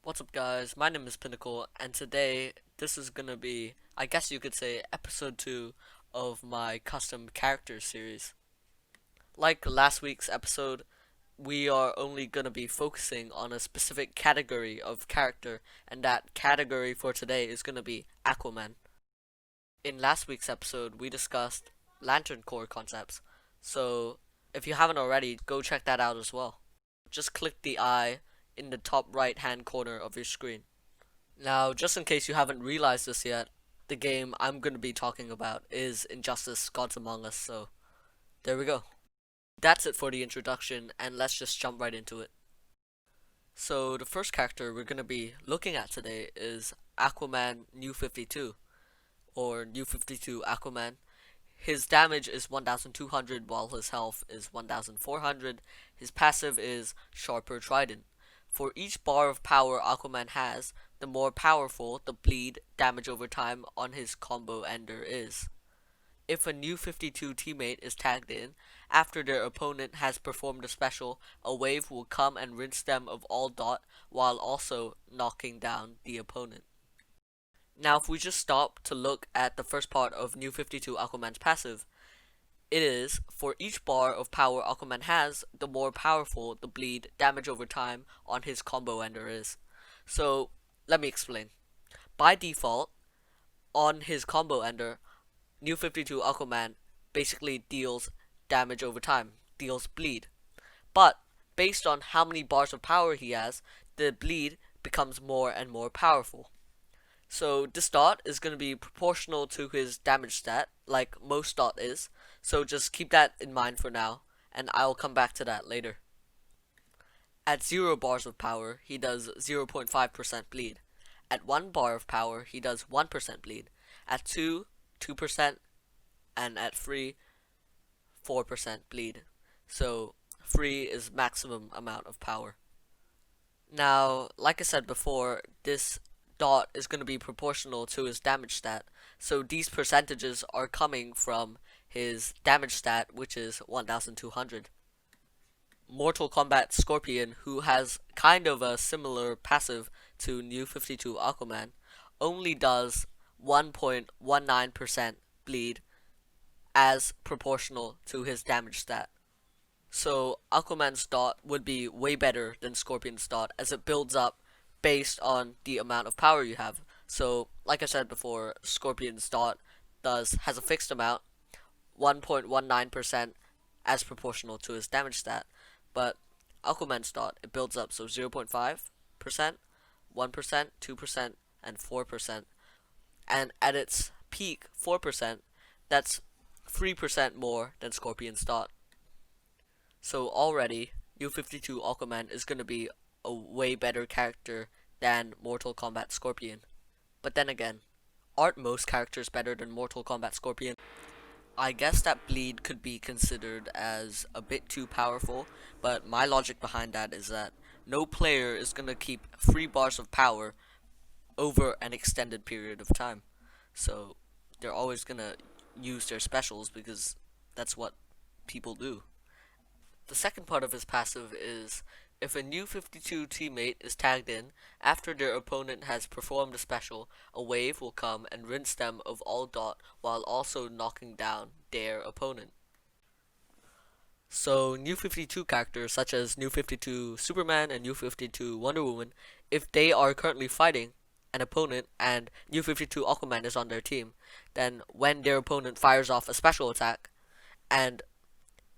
What's up, guys? My name is Pinnacle, and today this is gonna be, I guess you could say, episode 2 of my custom character series. Like last week's episode, we are only gonna be focusing on a specific category of character, and that category for today is gonna be Aquaman. In last week's episode, we discussed Lantern Core concepts, so if you haven't already, go check that out as well. Just click the eye in the top right hand corner of your screen. Now, just in case you haven't realized this yet, the game I'm going to be talking about is Injustice Gods Among Us, so there we go. That's it for the introduction, and let's just jump right into it. So, the first character we're going to be looking at today is Aquaman New 52, or New 52 Aquaman. His damage is 1200 while his health is 1400. His passive is Sharper Trident. For each bar of power Aquaman has, the more powerful the bleed damage over time on his combo ender is. If a new 52 teammate is tagged in, after their opponent has performed a special, a wave will come and rinse them of all dot while also knocking down the opponent. Now if we just stop to look at the first part of New 52 Aquaman's passive, it is, for each bar of power Aquaman has, the more powerful the bleed damage over time on his combo ender is. So, let me explain. By default, on his combo ender, New 52 Aquaman basically deals damage over time, deals bleed. But, based on how many bars of power he has, the bleed becomes more and more powerful. So this dot is going to be proportional to his damage stat, like most dot is. So just keep that in mind for now, and I'll come back to that later. At 0 bars of power, he does 0.5% bleed. At 1 bar of power, he does 1% bleed. At 2, 2%, and at 3, 4% bleed. So 3 is maximum amount of power. Now, like I said before, this dot is going to be proportional to his damage stat. So these percentages are coming from his damage stat, which is 1200. Mortal Kombat Scorpion, who has kind of a similar passive to New 52 Aquaman, only does 1.19% bleed as proportional to his damage stat. So Aquaman's dot would be way better than Scorpion's dot as it builds up based on the amount of power you have. So, like I said before, Scorpion's dot has a fixed amount, 1.19% as proportional to his damage stat. But Aquaman's dot, it builds up, so 0.5%, 1%, 2%, and 4%. And at its peak, 4%, that's 3% more than Scorpion's dot. So already, New 52 Aquaman is going to be a way better character than Mortal Kombat Scorpion. But then again, aren't most characters better than Mortal Kombat Scorpion? I guess that bleed could be considered as a bit too powerful, but my logic behind that is that no player is going to keep 3 bars of power over an extended period of time. So they're always going to use their specials because that's what people do. The second part of his passive is, if a new 52 teammate is tagged in, after their opponent has performed a special, a wave will come and rinse them of all dot while also knocking down their opponent. So New 52 characters such as New 52 Superman and New 52 Wonder Woman, if they are currently fighting an opponent and New 52 Aquaman is on their team, then when their opponent fires off a special attack, and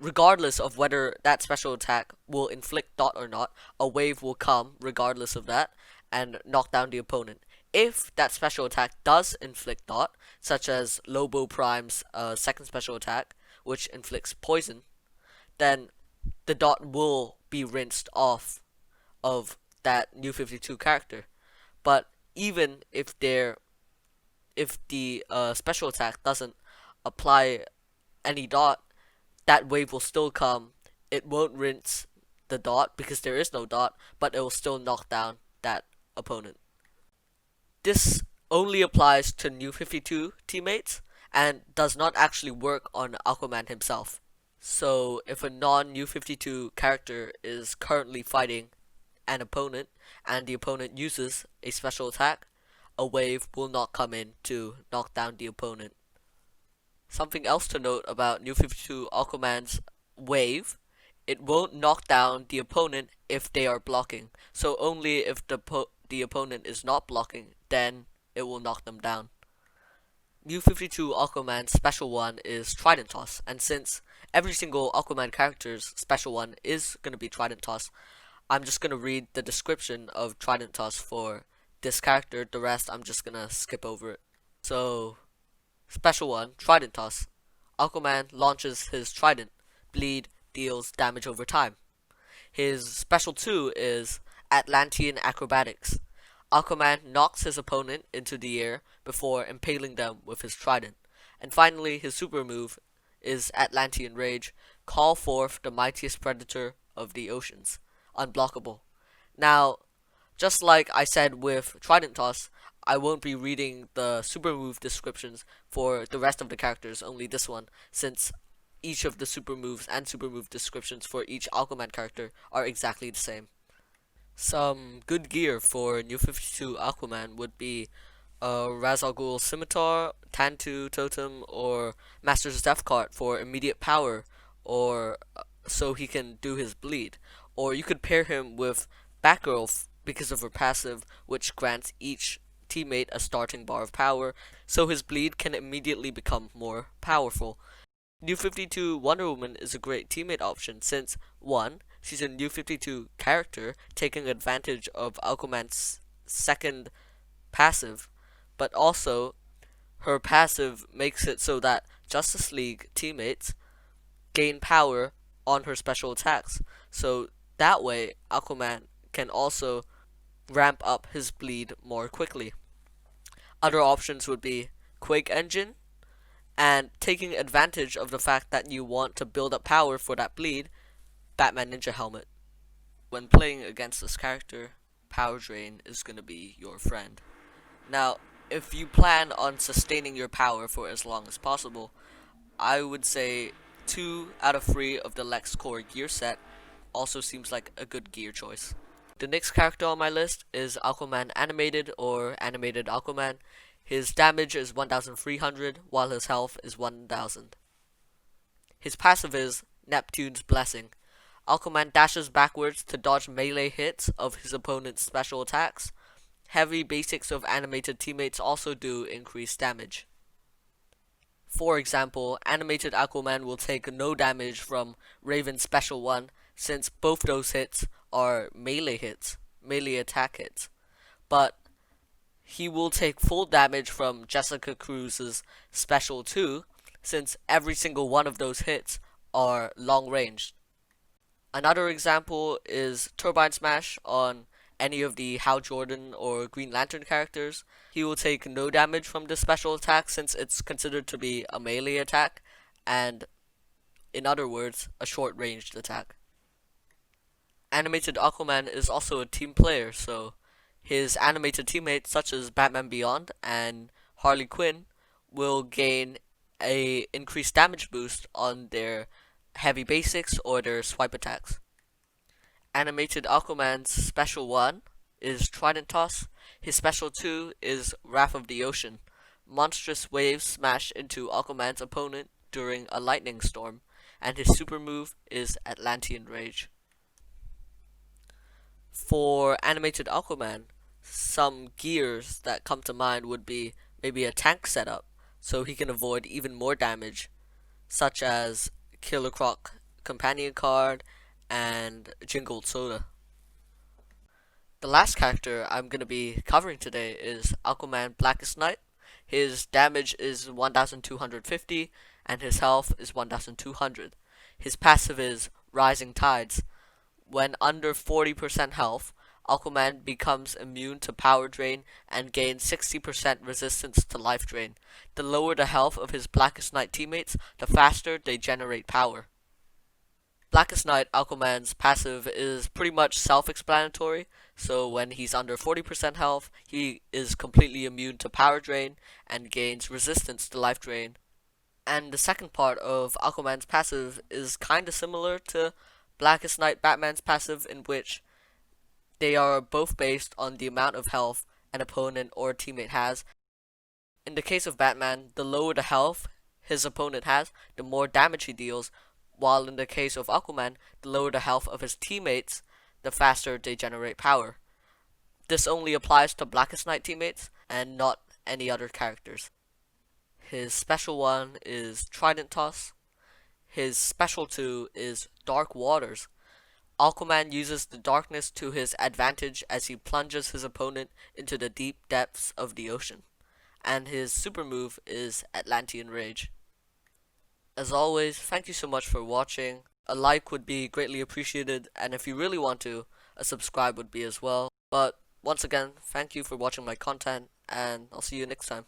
regardless of whether that special attack will inflict dot or not, a wave will come regardless of that and knock down the opponent. If that special attack does inflict dot, such as Lobo Prime's second special attack, which inflicts poison, then the dot will be rinsed off of that New 52 character. But even if the special attack doesn't apply any dot, that wave will still come. It won't rinse the dot because there is no dot, but it will still knock down that opponent. This only applies to New 52 teammates and does not actually work on Aquaman himself. So if a non-New 52 character is currently fighting an opponent and the opponent uses a special attack, a wave will not come in to knock down the opponent. Something else to note about New 52 Aquaman's wave, it won't knock down the opponent if they are blocking. So only if the opponent is not blocking, then it will knock them down. New 52 Aquaman's special one is Trident Toss, and since every single Aquaman character's special one is going to be Trident Toss, I'm just going to read the description of Trident Toss for this character. The rest I'm just going to skip over it. So, special one, Trident Toss. Aquaman launches his trident. Bleed deals damage over time. His special 2 is Atlantean Acrobatics. Aquaman knocks his opponent into the air before impaling them with his trident. And finally, his super move is Atlantean Rage. Call forth the mightiest predator of the oceans. Unblockable. Now, just like I said with Trident Toss, I won't be reading the super move descriptions for the rest of the characters, only this one, since each of the super moves and super move descriptions for each Aquaman character are exactly the same. Some good gear for New 52 Aquaman would be a Ra's al Ghul Scimitar, Tantu Totem, or Master's Death Cart for immediate power, or so he can do his bleed. Or you could pair him with Batgirl because of her passive, which grants each teammate a starting bar of power, so his bleed can immediately become more powerful. New 52 Wonder Woman is a great teammate option since 1. She's a New 52 character taking advantage of Aquaman's second passive, but also her passive makes it so that Justice League teammates gain power on her special attacks. So that way Aquaman can also ramp up his bleed more quickly. Other options would be Quake Engine, and taking advantage of the fact that you want to build up power for that bleed, Batman Ninja Helmet. When playing against this character, Power Drain is going to be your friend. Now, if you plan on sustaining your power for as long as possible, I would say 2 out of 3 of the Lex Core gear set also seems like a good gear choice. The next character on my list is Aquaman Animated or Animated Aquaman. His damage is 1300 while his health is 1000. His passive is Neptune's Blessing. Aquaman dashes backwards to dodge melee hits of his opponent's special attacks. Heavy basics of animated teammates also do increase damage. For example, animated Aquaman will take no damage from Raven's special 1 since both those hits are melee hits, melee attack hits. But he will take full damage from Jessica Cruz's special 2 since every single one of those hits are long range. Another example is Turbine Smash on any of the Hal Jordan or Green Lantern characters. He will take no damage from this special attack since it's considered to be a melee attack, and in other words, a short ranged attack. Animated Aquaman is also a team player, so his animated teammates such as Batman Beyond and Harley Quinn will gain a increased damage boost on their heavy basics or their swipe attacks. Animated Aquaman's special 1 is Trident Toss. His special 2 is Wrath of the Ocean. Monstrous waves smash into Aquaman's opponent during a lightning storm, and his super move is Atlantean Rage. For Animated Aquaman, some gears that come to mind would be maybe a tank setup, so he can avoid even more damage, such as Killer Croc companion card and Jingled Soda. The last character I'm going to be covering today is Aquaman Blackest Knight. His damage is 1250 and his health is 1200. His passive is Rising Tides. When under 40% health, Aquaman becomes immune to power drain and gains 60% resistance to life drain. The lower the health of his Blackest Knight teammates, the faster they generate power. Blackest Knight Aquaman's passive is pretty much self-explanatory, so when he's under 40% health, he is completely immune to power drain and gains resistance to life drain. And the second part of Aquaman's passive is kinda similar to Blackest Knight Batman's passive, in which They are both based on the amount of health an opponent or teammate has. In the case of Batman, the lower the health his opponent has, the more damage he deals, while in the case of Aquaman, the lower the health of his teammates, the faster they generate power. This only applies to Blackest Knight teammates and not any other characters. His special one is Trident Toss. His special 2 is Dark Waters. Aquaman uses the darkness to his advantage as he plunges his opponent into the deep depths of the ocean. And his super move is Atlantean Rage. As always, thank you so much for watching. A like would be greatly appreciated, and if you really want to, a subscribe would be as well. But once again, thank you for watching my content, and I'll see you next time.